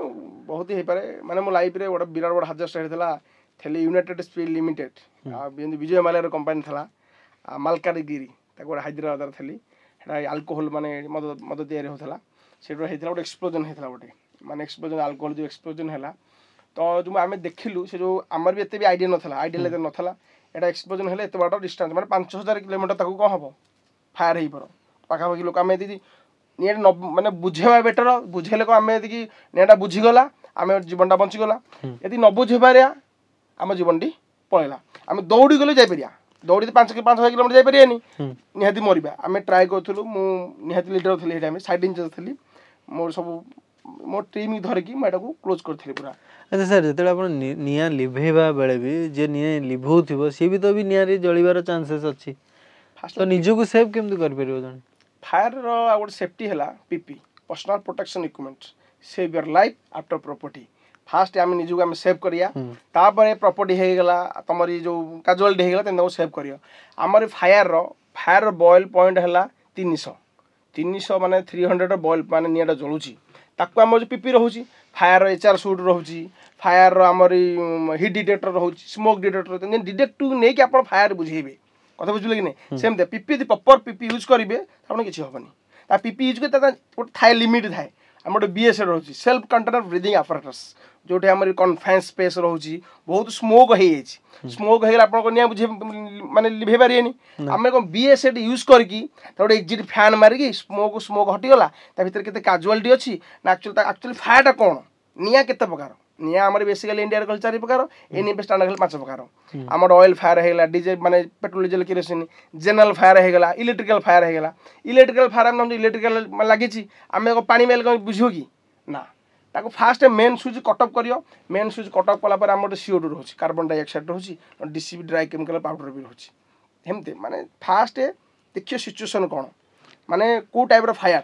बहुत ही पारे माने मो लाइफ रे गोटे विराट बड़ हाजर होता थे यूनाइटेड स्पिरिट लिमिटेड विजय मालिया कंपनी था मालकानगिरी गोटे हैदराबाद थी आल्कोहोल माने मद मद तैयारी होता से गोटे एक्सप्लोजन होता गोटे माने एक्सप्लोजन आल्कोहोल जो एक्सप्लोजन है तो जो आम देखिलु से जो आमर भी एत भी आइडिया नाला आइडिया लेवल नाला यहाँ एक्सप्लोजन है एत बाट डिस्टेंस माने 5,000 किलोमीटर तक कौन हम फायर हो पर पाखापाखि लोक आम यदि निआ माने बुझेवा बेटर बुझेले को आम यदि निआटा बुझीगला आम जीवनटा बंचीगला यदि न बुझे पारिया आम जीवनटी पलैला आम दौड़ी गले जापर दौड़ी 5,000 किलोमीटर जापरियानी निहाती मरवा आम ट्राए करूँ मुझे लीडर थी टाइम साइड इंचार्ज थी मोर सब मो टीम धरिकी मुझे क्लोज करी पूरा। अच्छा सर जो आप निआ लिभेवा बेले भी जे निआ लिभौ सी भी तो भी निआरे जलिबार चांसेस अच्छी तो निजको सेव केमती कर परिबो जण फायर रो गोटे सेफ्टी है PP personal protection equipment save your life after property fast आम निजको आम सेव करिया तापर प्रॉपर्टी हो गला तुम जो काजुआलिटी हो गला सेव करियो आमर फायर बॉयल पॉइंट है 300 माने 300 बॉयल माने निआटा जलुची ताकू आम जो पीपी रोचे फायर HR सूट रोचे फायर आमर हिट डिटेक्टर रोचे स्मोक डिटेक्टर डिटेक्ट नहीं कि आप फायर बुझेबे कथा बुझे कि नहीं सेमती पीपी प्रॉपर पीपी यूज करेंगे आपने किसी हेनी पीपी यूज कर थाए लिमिट थाए आम गोटे BS रोचे सेल्फ कंटेनर ब्रीदिंग आपारेटस जोटे आम कन्फाइंस स्पेस रोचे बहुत स्मोक हो स्मोक हो आप निआ बुझे माने लिभे पारे आम कौन BS यूज करके गोटे एक्जिट फैन मारिकी स्मोक हटिगला भर के काजुआलिटी अच्छी ना एक्चुअली फायरटा कौन निआ केते प्रकार निआ आम बेसिकली इंडिया कल 4 प्रकार एन स्टैंडर्ड 5 प्रकार आम ऑयल फायर होगा डीजे माने petrol diesel kerosene general fire होगा इलेक्ट्रिकल फायर होगा इलेक्ट्रिकल फायर आम इलेक्ट्रिकल लगी आम पानी मेल बुझो कि ना ताको फास्ट मेन स्विच कटअप करियो मेन स्विच कटअप कला पर आम गोटे CO2 रोचे कार्बन डाइऑक्साइड रोचे DCB ड्राई केमिकल पाउडर भी रोचे हेमते माने फास्ट देखियो सिचुएशन कौन माने को टाइप फायर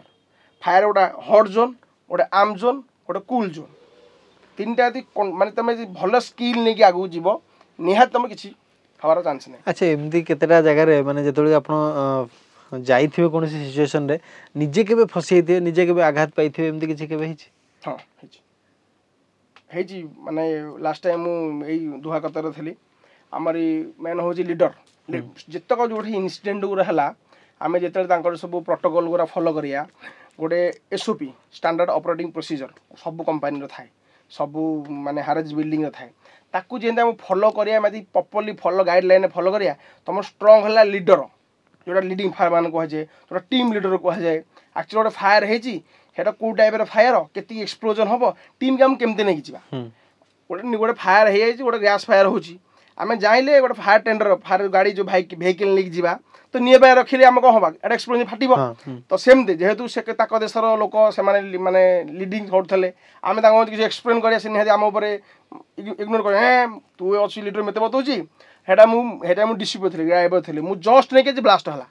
फायर गोटे हॉट जोन गोटे आर्म जोन गोटे कूल जोन 3टा यदि माने तुम भल स्किल नहीं कि आगू जीव निहात तुम किसी हमारा चांस नहीं। अच्छा एमती केतेटा जगह रे माने जेतोले आपण जाइथिबे कोनोसी सिचुएशन रे निजे केबे फसिथिबे निजे केबे आघात पाइथिबे एमती किछि केबे हिछि हाँ है माने लास्ट टाइम मुझे दुहा कतर थी आमरी मेन हूँ लीडर जितक जो इनसीडेंट गुरा है आम जो सब प्रोटोकॉल गुरा फॉलो करिया गोटे SOP स्टैंडर्ड ऑपरेटिंग प्रोसीजर सब कंपनी थाए सब माने हारेज बिल्डिंग थाए ताकू जेंदा फॉलो करिया प्रॉपर्ली फॉलो गाइडलाइन फॉलो करिया तुम स्ट्रांग है लीडर जोटा लीडिंग फायर मान कहुए जोटा टीम लीडर कहुए एक्चुअली गोटे फायर है कौ टाइप फायर के एक्सप्लोजन हम टीम के केमती नहीं जा गोटे गोटे फायर हो गोटे गैस फायर होमें जाइले गोटे फायर टेंडर फायर गाड़ी जो भेहिकल नहीं जा तो निये रखिले आम कौन हम एक्सप्लोजन फाटिब तो सेमती जेहेतु से देशर लोक से माने लीडिंग करते आम किसी एक्सप्लेन कर आम इग्नोर कर तू अच्छी लीडर मत बताऊँगी हेटा डिसिप्लिन थी ड्राइवर थी मुझे जस्ट नहीं कि ब्लास्ट है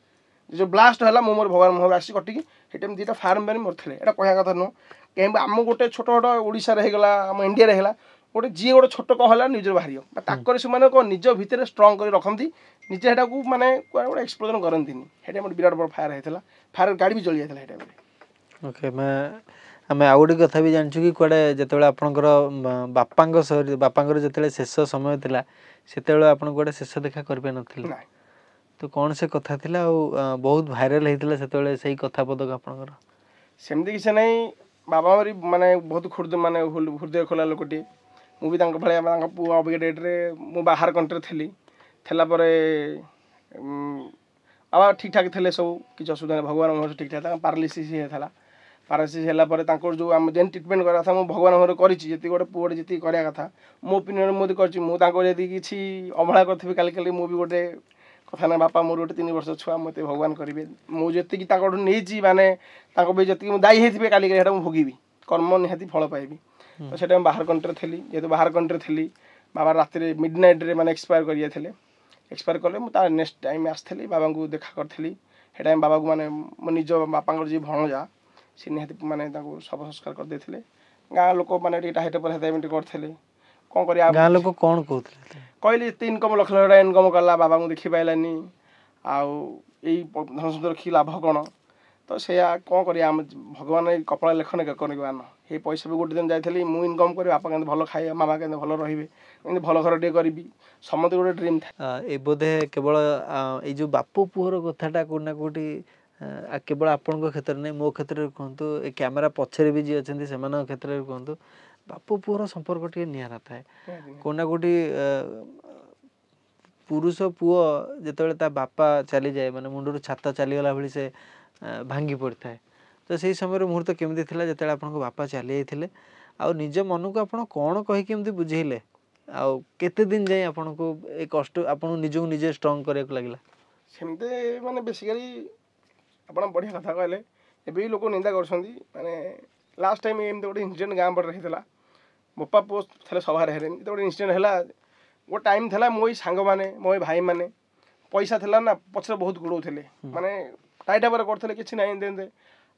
जो ब्लास्ट है मोर भगवान मुहर आसी कटिकी हेटे दुटा फार्म मैंने मोर थे यहाँ कहया कथा नुह कहीं आम गोटे छोट छोट ओडिशा होगा आम इंडिया है गोटे जी गोटे छोट कौन है निजर बाहर ताकर से कौन निज भितर स्ट्रंग कर रखती निजे हेटा को माने गोटे एक्सप्लोजन करती हेटे विराट बड़ फायर होता फायर गाड़ी भी जली जाता है। ओके मैं आम आउ गोटे कथा भी जानचु कि कड़े जिते आपंकर बापा जिते शेष समय था से आप गोटे शेष देखा कर ना तो कौन से कथा थिला बहुत भाइराल होता से कथा पदक आपंकर सेमती किसी ना बाबा मरी माने बहुत माने हृदय खोला लोकटे मुझे भाया पुआ अबिका डेट्रे मु बाहर कंट्री थी बाबा ठीक ठाक थे सब किसी असुविधा नहीं भगवान मोहर ठीक ठाक पारालीसीस होता पारालीसीस है जो आम जेन ट्रिटमेंट करा था भगवान मोहर करी गोटे पुओटे जी करा कथा मो ओपिनियन मुझे कर किसी अवहेला करी काली काली मुझे गोटे କଥା ନା ବାପା ମୋର ଗୋଟେ 3 ବର୍ଷ ଛୁଆ ମୋତେ ଭଗବାନ କରିବେ ମୁଁ ଯେତିକି ତାଙ୍କଠୁ ନେଇଛି ମାନେ ତାଙ୍କ ପାଇଁ ଯେତିକି ମୁଁ ଦାୟୀ ହେଇଥିବେ କାଲିକି ସେଇଟା ମୁଁ ଭୋଗିବି କର୍ମ ନିହାତି ଫଳ ପାଇବି ତ ସେଇଟା ମୁଁ ବାହାର କଣ୍ଟ୍ରିରେ ଥିଲି ଯେହେତୁ ବାହାର କଣ୍ଟ୍ରିରେ ଥିଲି ବାବା ରାତିରେ ମିଡନାଇଟ୍ରେ ମାନେ ଏକ୍ସପାୟାର କରିଯାଇଥିଲେ ଏକ୍ସପାୟାର କଲେ ମୁଁ ତା ନେକ୍ସଟ ଟାଇମ୍ ଆସିଥିଲି ବାବାଙ୍କୁ ଦେଖା କରିଥିଲି ସେଇଟା ଆମେ ବାବାକୁ ମାନେ ମୋ ନିଜ ବାପାଙ୍କର ଯିଏ ଭଣଜା ସେ ନିହାତି ମାନେ ତାଙ୍କୁ ଶବ ସଂସ୍କାର କରିଦେଇଥିଲେ ଗାଁ ଲୋକ ମାନେ ଟିକେ ଟାହିଟ ପରେ ଏମିତି କରିଥିଲେ କ'ଣ କରିବା ଗାଁ ଲୋକ କ'ଣ କହୁଥିଲେ? କହିଲି ଏତେ ଇନକମ୍ ଲକ୍ଷ ଲକ୍ଷ ଟଙ୍କା ଇନକମ୍ କଲା ବାବାଙ୍କୁ ଦେଖିପାରିଲାନି ଆଉ ଏଇ ଧନ ସମ୍ପତ୍ତି ରଖି ଲାଭ କ'ଣ ତ ସେଇଆ କ'ଣ କରିବା ଆମ ଭଗବାନ ଏଇ କପାଳ ଲେଖନେ କରିବାନ ଏଇ ପଇସା ବି ଗୋଟେ ଦିନ ଯାଇଥିଲି ମୁଁ ଇନକମ୍ କରି ବାପା କେମିତି ଭଲ ଖାଇବା ମାମା କେମିତି ଭଲ ରହିବେ କେମିତି ଭଲ ଘର ଟିକେ କରିବି ସମସ୍ତେ ଗୋଟେ ଡ୍ରିମ୍ ଥାଏ ଏ ବୋଧେ କେବଳ ଏଇ ଯେଉଁ ବାପ ପୁଅର କଥାଟା କେଉଁଠି ନା କେଉଁଠି କେବଳ ଆପଣଙ୍କ କ୍ଷେତ୍ରରେ ନାହିଁ ମୋ କ୍ଷେତ୍ରରେ କୁହନ୍ତୁ ଏ କ୍ୟାମେରା ପଛରେ ବି ଯିଏ ଅଛନ୍ତି ସେମାନଙ୍କ କ୍ଷେତ୍ରରେ କୁହନ୍ତୁ ବାପ ପୁଅର ସମ୍ପର୍କ ଟିକେ ନିଆରା ଥାଏ କେଉଁଠି ନା କେଉଁଠି ପୁରୁଷ ପୁଅ ଯେତେବେଳେ ତା ବାପା ଚାଲିଯାଏ ମାନେ ମୁଣ୍ଡରୁ ଛାତ ଚାଲିଗଲା ଭଳି ସେ ଭାଙ୍ଗି ପଡ଼ିଥାଏ ତ ସେଇ ସମୟରେ ମୁହୂର୍ତ୍ତ କେମିତି ଥିଲା ଯେତେବେଳେ ଆପଣଙ୍କ ବାପା ଚାଲି ଯାଇଥିଲେ ଆଉ ନିଜ ମନକୁ ଆପଣ କ'ଣ କହିକି ଏମିତି ବୁଝେଇଲେ ଆଉ କେତେ ଦିନ ଯାଇ ଆପଣଙ୍କୁ ଏ କଷ୍ଟ ଆପଣଙ୍କୁ ନିଜକୁ ନିଜେ ଷ୍ଟ୍ରଙ୍ଗ କରିବାକୁ ଲାଗିଲା? ସେମିତି ମାନେ ବେସିକାଲି ଆପଣ ବଢ଼ିଆ କଥା କହିଲେ ଏବେ ବି ଲୋକ ନିନ୍ଦା କରୁଛନ୍ତି ମାନେ ଲାଷ୍ଟ ଟାଇମ୍ ଏମିତି ଗୋଟେ ଇନସିଡେଣ୍ଟ ଗାଁ ପଟରେ ହେଇଥିଲା ବୋପା ପୁଅ ଥିଲେ ସଭାରେ ହେଲେନି ଯେତେ ଗୋଟେ ଇନସିଡେଣ୍ଟ ହେଲା ଗୋଟେ ଟାଇମ୍ ଥିଲା ମୋ ଏଇ ସାଙ୍ଗମାନେ ମୋ ଏଇ ଭାଇମାନେ ପଇସା ଥିଲା ନା ପଛରେ ବହୁତ ଗୋଡ଼ଉଥିଲେ ମାନେ ଟାଇଟ୍ ଉପରେ କରୁଥିଲେ କିଛି ନାହିଁ ଏମିତି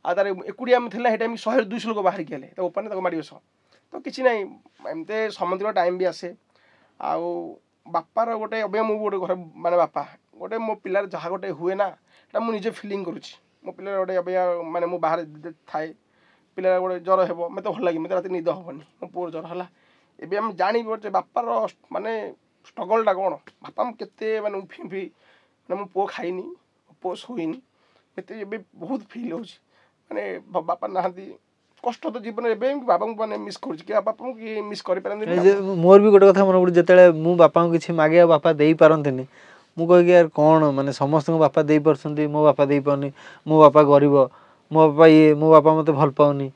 ଆଉ ତାର ଏକୁଡ଼ିଆ ଆମେ ଥିଲା ସେଇଟା 100-200 ଲୋକ ବାହାରିକି ହେଲେ ତା ଉପରେ ତାକୁ ମାଡ଼ି ବସ ତ କିଛି ନାହିଁ ଏମିତି ସମସ୍ତଙ୍କ ଟାଇମ୍ ବି ଆସେ ଆଉ ବାପାର ଗୋଟେ ଅବୟ ମୁଁ ଗୋଟେ ଘରେ ମାନେ ବାପା ଗୋଟେ ମୋ ପିଲାର ଯାହା ଗୋଟେ ହୁଏ ନା ସେଇଟା ମୁଁ ନିଜେ ଫିଲିଂ କରୁଛି ମୋ ପିଲାର ଗୋଟେ ଅବୟ ମାନେ ମୁଁ ବାହାରେ ଥାଏ ପିଲାର ଗୋଟେ ଜ୍ୱର ହେବ ମୋତେ ଭଲ ଲାଗେ ମୋତେ ରାତି ନିଦ ହେବନି ମୋ ପୁଅର ଜ୍ୱର ହେଲା ଏବେ ଆମେ ଜାଣିବୁ ଯେ ବାପାର ମାନେ ଷ୍ଟ୍ରଗଲ୍ଟା କ'ଣ ବାପା ମୁଁ କେତେ ମାନେ ଉଫି ମାନେ ମୋ ପୁଅ ଖାଇନି ମୋ ପୁଅ ଶୋଇନି ମୋତେ ଏବେ ବହୁତ ଫିଲ୍ ହେଉଛି ମାନେ ବାପା ନାହାନ୍ତି କଷ୍ଟ ତ ଜୀବନରେ ଏବେ ବାବାଙ୍କୁ ମାନେ ମିସ୍ କରୁଛି କି ବାପାଙ୍କୁ କି ମିସ୍ କରିପାରନ୍ତିନି ମୋର ବି ଗୋଟେ କଥା ମନେ ପଡ଼ୁଛି ଯେତେବେଳେ ମୁଁ ବାପାଙ୍କୁ କିଛି ମାଗେ ଆଉ ବାପା ଦେଇପାରନ୍ତିନି ମୁଁ କହିକି ୟାର କ'ଣ ମାନେ ସମସ୍ତଙ୍କୁ ବାପା ଦେଇପାରୁଛନ୍ତି ମୋ ବାପା ଦେଇପାରୁନି ମୋ ବାପା ଗରିବ ମୋ ବାପା ମୋ ବାପା ମୋତେ ଭଲ ପାଉନି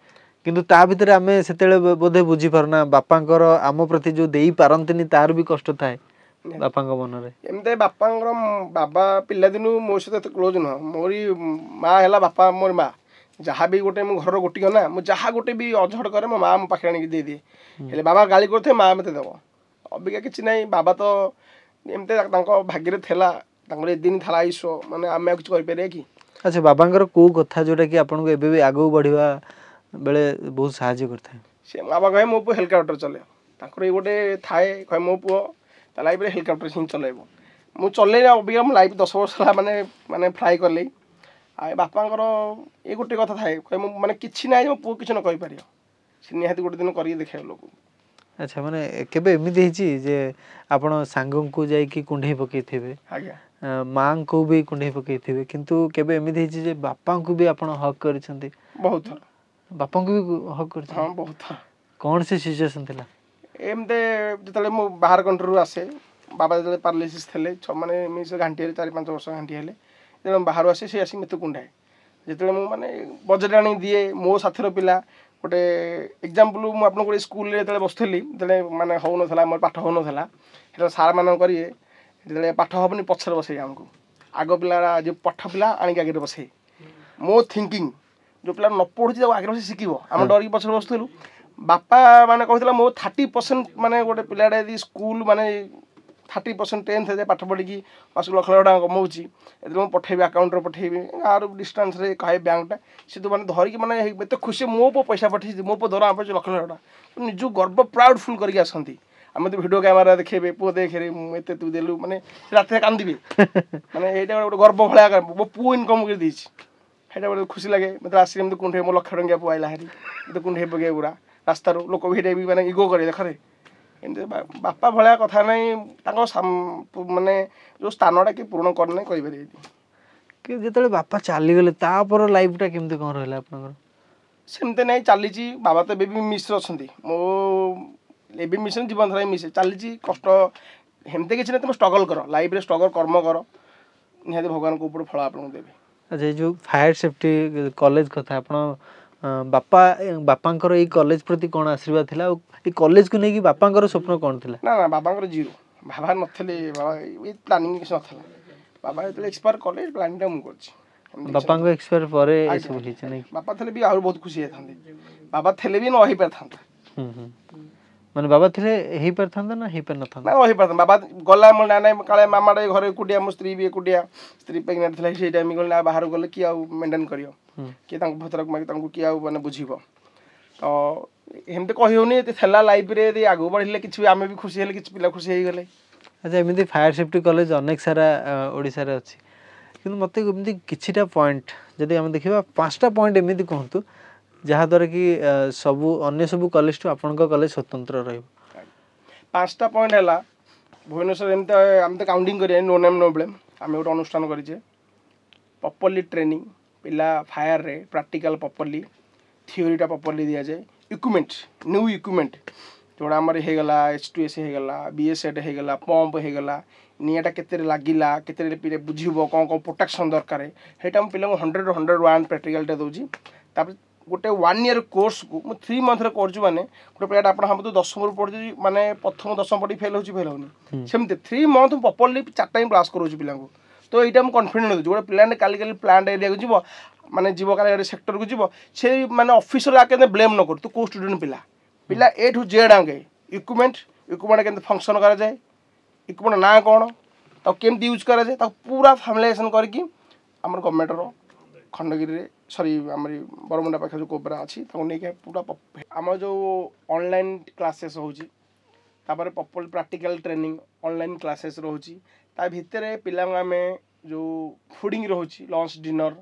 କିନ୍ତୁ ତା ଭିତରେ ଆମେ ସେତେବେଳେ ବୋଧେ ବୁଝିପାରୁନା ବାପାଙ୍କର ଆମ ପ୍ରତି ଯେଉଁ ଦେଇପାରନ୍ତିନି ତାର ବି କଷ୍ଟ ଥାଏ ବାପାଙ୍କ ମନରେ ଏମିତି ବାପାଙ୍କର ବାବା ପିଲାଦିନୁ ମୋ ସହିତ ଏତେ କ୍ଲୋଜ୍ ନୁହଁ ମୋରି ମା ହେଲା ବାପା ମୋର ମା ଯାହା ବି ଗୋଟେ ମୁଁ ଘରର ଗୋଟିକ ନା ମୁଁ ଯାହା ଗୋଟେ ବି ଅଝଟ କରେ ମୋ ମା ମୋ ପାଖରେ ଆଣିକି ଦେଇଦିଏ ହେଲେ ବାବା ଗାଳି କରୁଥାଏ ମା ମୋତେ ଦେବ ଅବିକା କିଛି ନାହିଁ ବାବା ତ ଏମିତି ତାଙ୍କ ଭାଗ୍ୟରେ ଥିଲା ତାଙ୍କର ଏ ଦିନ ଥିଲା ଆୟୁଷ ମାନେ ଆମେ ଆଉ କିଛି କରିପାରିବା କି ଆଚ୍ଛା ବାବାଙ୍କର କେଉଁ କଥା ଯେଉଁଟାକି ଆପଣଙ୍କୁ ଏବେ ବି ଆଗକୁ ବଢ଼ିବା ବେଳେ ବହୁତ ସାହାଯ୍ୟ କରିଥାଏ? ସେ ବାବା କହେ ମୋ ପୁଅ ହେଲିକପ୍ଟର ଚଲେଇବ ତାଙ୍କର ଏଇ ଗୋଟେ ଥାଏ କହେ ମୋ ପୁଅ ତା ଲାଇଫ୍ରେ ହେଲିକପ୍ଟର ହିଁ ଚଲେଇବ ମୁଁ ଚଲେଇଲେ ଅବିକା ମୋ ଲାଇଫ୍ 10 ବର୍ଷ ହେଲା ମାନେ ଫ୍ଲାଏ କଲି ଆଉ ବାପାଙ୍କର ଏଇ ଗୋଟେ କଥା ଥାଏ କହେ ମୁଁ ମାନେ କିଛି ନାହିଁ ମୋ ପୁଅ କିଛି ନ କହିପାରିବ ସେ ନିହାତି ଗୋଟେ ଦିନ କରିକି ଦେଖାଇବ ଲୋକକୁ। ଆଚ୍ଛା ମାନେ କେବେ ଏମିତି ହେଇଛି ଯେ ଆପଣ ସାଙ୍ଗଙ୍କୁ ଯାଇକି କୁଣ୍ଢେଇ ପକେଇଥିବେ ଆଜ୍ଞା ମାଆଙ୍କୁ ବି କୁଣ୍ଢେଇ ପକେଇଥିବେ କିନ୍ତୁ କେବେ ଏମିତି ହେଇଛି ଯେ ବାପାଙ୍କୁ ବି ଆପଣ ହକ୍ କରିଛନ୍ତି? ବହୁତ ଥର ବାପାଙ୍କୁ ବି ହକ୍ କରିଛନ୍ତି? ହଁ ବହୁତ ଥର। କ'ଣ ସେ ସିଚୁଏସନ୍ ଥିଲା? ଏମିତି ଯେତେବେଳେ ମୁଁ ବାହାର କଣ୍ଟ୍ରିରୁ ଆସେ ବାବା ଯେତେବେଳେ ପାରାଲିସିସ୍ ଥିଲେ ମାନେ ଘାଣ୍ଟି ହେଲେ 4-5 ବର୍ଷ ଘାଣ୍ଟି ହେଲେ ଯେତେବେଳେ ବାହାରୁ ଆସେ ସେ ଆସିକି ମୋତେ କୁଣ୍ଢାଏ ଯେତେବେଳେ ମୁଁ ମାନେ ବଜେଟ୍ ଆଣି ଦିଏ ମୋ ସାଥିର ପିଲା ଗୋଟେ ଏକ୍ଜାମ୍ପଲ୍ ମୁଁ ଆପଣଙ୍କୁ ଗୋଟେ ସ୍କୁଲରେ ଯେତେବେଳେ ବସୁଥିଲି ଯେତେବେଳେ ମାନେ ହେଉନଥିଲା ମୋର ପାଠ ହେଉନଥିଲା ସେତେବେଳେ ସାର୍ମାନଙ୍କ କରିବେ ଯେତେବେଳେ ପାଠ ହେବନି ପଛରେ ବସେଇ ଆମକୁ ଆଗ ପିଲା ଯେଉଁ ପାଠ ପିଲା ଆଣିକି ଆଗରେ ବସେଇ ମୋ ଥିଙ୍କିଂ ଯେଉଁ ପିଲା ନ ପଢ଼ୁଛି ତାକୁ ଆଗରେ ବସି ଶିଖିବ ଆମେ ଡରିକି ପଛରେ ବସୁଥିଲୁ ବାପା ମାନେ କହିଥିଲା ମୋ 30% ମାନେ ଗୋଟେ ପିଲାଟା ଯଦି ସ୍କୁଲ ମାନେ 30% 10th ଯାଏ ପାଠ ପଢ଼ିକି ମାସକୁ ଲକ୍ଷ ଲକ୍ଷ ଟଙ୍କା କମାଉଛି ଏଥିରେ ମୁଁ ପଠେଇବି ଆକାଉଣ୍ଟରେ ପଠେଇବି ଆର ଡିଷ୍ଟାନ୍ସରେ କହେ ବ୍ୟାଙ୍କଟା ସେ ତ ମାନେ ଧରିକି ମାନେ ଏତେ ଖୁସି ମୋ ପୁଅ ପଇସା ପଠେଇଛି ମୋ ପୁଅ ଦରମା ପାଉଛି ଲକ୍ଷ ଲକ୍ଷ ଟଙ୍କା ନିଜକୁ ଗର୍ବ ପ୍ରାଉଡ଼ ଫିଲ୍ କରିକି ଆସନ୍ତି ଆମେ ତ ଭିଡ଼ିଓ କ୍ୟାମେରା ଦେଖେଇବେ ପୁଅ ଦେଖରେ ମୁଁ ଏତେ ତୁ ଦେଲୁ ମାନେ ରାତିରେ କାନ୍ଦିବେ ମାନେ ଏଇଟା ଗୋଟେ ଗର୍ବ ଭଳିଆ ମୋ ପୁଅ ଇନକମ୍ କରି ଦେଇଛି ସେଇଟା ଗୋଟେ ଖୁସି ଲାଗେ ମୋତେ ଆସିକି ଏମିତି କୁଣ୍ଢେଇ ମୋ ଲକ୍ଷ ଟଙ୍କିଆ ପୁଅ ଆଇଲା ହାରି ଏତେ କୁଣ୍ଢେଇ ପକେଇବା ପୁରା ରାସ୍ତାରୁ ଲୋକ ବି ସେଇଟା ବି ମାନେ ଇଗୋ କରେ ଦେଖରେ ଏମିତି ବାପା ଭଳିଆ କଥା ନାହିଁ ତାଙ୍କ ମାନେ ଯେଉଁ ସ୍ଥାନଟା କି ପୂରଣ କରିନାହିଁ କହିପାରିବେନି। କି ଯେତେବେଳେ ବାପା ଚାଲିଗଲେ ତାପର ଲାଇଫ୍ଟା କେମିତି କ'ଣ ରହିଲା ଆପଣଙ୍କର? ସେମିତି ନାହିଁ ଚାଲିଛି ବାବା ତ ଏବେ ବି ମିସ୍ରେ ଅଛନ୍ତି ମୋ ଏବେ ମିଶନ ଜୀବନ ଧାରା ମିଶେ ଚାଲିଛି କଷ୍ଟ ସେମିତି କିଛି ନାହିଁ ତୁମେ ଷ୍ଟ୍ରଗଲ୍ କର ଲାଇଫ୍ରେ ଷ୍ଟ୍ରଗଲ୍ କର୍ମ କର ନିହାତି ଭଗବାନଙ୍କ ଉପରୁ ଫଳ ଆପଣଙ୍କୁ ଦେବେ। ଆଚ୍ଛା ଏଇ ଯେଉଁ ଫାୟାର ସେଫ୍ଟି କଲେଜ କଥା ଆପଣ ବାପାଙ୍କର ଏଇ କଲେଜ ପ୍ରତି କ'ଣ ଆଶୀର୍ବାଦ ଥିଲା ଆଉ ଏଇ କଲେଜକୁ ନେଇକି ବାପାଙ୍କର ସ୍ୱପ୍ନ କ'ଣ ଥିଲା? ନା ବାବାଙ୍କର ଜିରୋ ବାବା ନଥିଲେ ବାବା ଏଇ ପ୍ଲାନିଂ କିଛି ନଥିଲା बाबा जो एक्सपायर कले प्लानिंग टा मु करछि बापा को एक्सपायर परे ए सब हिच नै बापा थले भी और बहुत खुशी हेथांदे बाबा थले भी न होई परथांता माने बाबा थिले हेई परथांदा ना हेई पर नथांदा ना होई परथां बाबा गला म ना काले मामा रे घरे कुडिया मो स्त्री भी कुडिया स्त्री प्रेग्नेंट थले सेई टाइम गला बाहर गले कि आ मेंटेन करियो कि तांको भतरक मागे तांको कि आ माने बुझिबो तो हेमते कहि होनी थेला लाइफ रे आगु बढ़िले किछ आमे भी खुशी हेले किछ पिला खुशी हेई गले अच्छा एमिति फायर सेफ्टी कॉलेज अनेक सारा ओडिसा रे अछि किंतु मते एमिति किछिटा पॉइंट जदि हम देखिबा पांचटा पॉइंट एमिति कहंतु जहा द्वारा कि सबु अन्य सबु कॉलेज टू आपन को कॉलेज स्वतंत्र रहइबो पांचटा पॉइंट हैला भुवनेश्वर एमते हम काउंटिंग करिया नो नेम नो ब्लेम आमे उठ अनुष्ठान करिजे प्रॉपर्ली ट्रेनिंग पिला फायर रे प्रैक्टिकल प्रॉपर्ली थ्योरी टा प्रॉपर्ली दिया जाए इक्विपमेंट न्यू इक्विपमेंट जोड़ा आमर हे गला H2S हे गला BS सेट हे गला पंप हे गला नियाटा केते लागिला केते पिले बुझिबो कोन प्रोटेक्शन दरकार हेटा हम पिला 100 प्रैक्टिकल टा दोजी तापर गोटे 1 ईयर कोर्स को मु 3 मंथ रे करजु माने गोटे प्लेट आपण हम तो 10 रू पढि माने प्रथम 10 पढि फेल होनी सेमते 3 मंथ प्रॉपर्ली 4 टाइम क्लास करूछु पिला को तो एटा हम कॉन्फिडेंट हो जोटे प्लान काली प्लांट एरिया को जीवो माने जीवो काली सेक्टर को जीवो से माने ऑफिसर आके ब्लेम न कर तू को स्टूडेंट पिला पिला ए टू जेड आगे इक्विपमेंट केमते फंक्शन करा जाए इक्विपमेंट ना कौन तो केमती यूज करा जाए तो पूरा फैमिलाइजेशन करके आम गवर्नमेंट रो खंडगिरी सॉरी आम बरमुंडा पाखे जो कोबरा अच्छी नहीं पूरा आम जो ऑनलाइन क्लासेस होची तापर proper practical training online classes रोची ता भितर पिला में जो फूडिंग रोची लंच डिनर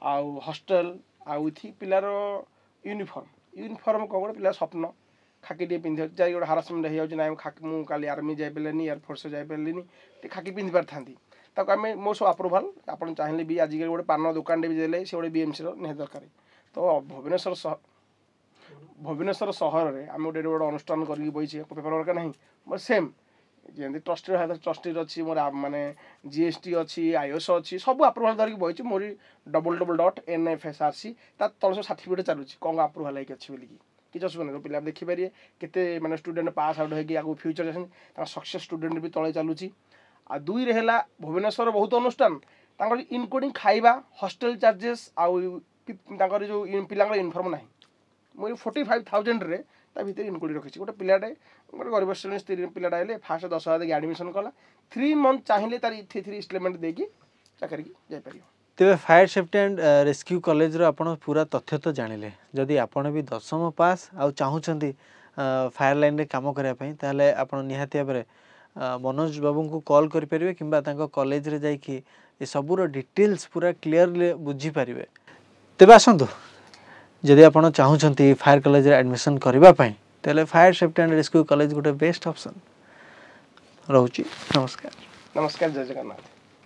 आउ हॉस्टल आउ थी पिलार यूनिफॉर्म कौन गोटे पिला स्वप्न खाकी टे पिंध जाए गोटे हारासमेंट हो जाए ना खाकी मुझे काली आर्मी जापरि एयरफोर्स जापरि खाकी पिंधि पारि आम मो सब अप्रुवाल आप चाहिए भी आजिकल गोटे पान दुकान भी देले से गोटे BMC निहाती दरकार तो भुवनेश्वर सहर में आम गोटे गोटे अनुष्ठान करके बही पेपर वर्क ना सेम जमी ट्रस्टी अच्छी मोर माने GST अच्छी IOS अच्छी सब अप्रुवाल धरिकी बही मोर www.nfsrc तल सब सर्टिफिकेट चलुची कौन अप्रुवाल है अच्छी बोलिकी किसी असुविधा नहीं पिला देखिपारे केते माने स्टूडेंट पास आउट होगी आगु फ्यूचर जासन सक्सेस स्टूडेंट भी तले चलुची आ दुई रे हैला भुवनेश्वर बहुत अनुष्ठान तांकर इनक्लूडिंग खाइबा हॉस्टल चार्जेस आउ तांकर जो पिलांकर इनफॉर्म नाही मोर 45,000 रे ता भीतर इनक्लूड रखिछि गोटे पिलाटे गोटे गरीब श्रेणी स्त्री पिलाटा हेले फास्ट 10,000 देके एडमिशन कला 3 मंथ चाहिए तार 3 इंस्टॉलमेंट देकी चाकरी जाय परियो तेरे Fire Safety and Rescue College रो आपण पूरा तथ्य तो जानिले जदि आपण भी 10th पास आ चाहूचंती फायर लाइन रे काम करिया पई ताले आपण निहाती भाबरे मनोज बाबू को कॉल करि परिबे किंबा तांको कॉलेज रे जाई कि ए सबुरो डिटेल्स पूरा क्लियरली बुझी परिबे तेबे आसंतु जदि आपण चाहूचंती फायर कॉलेज रे एडमिशन करबा पई ताले fire Safety and Rescue college गोटे बेस्ट ऑप्शन रहउची नमस्कार जय जगन्नाथ।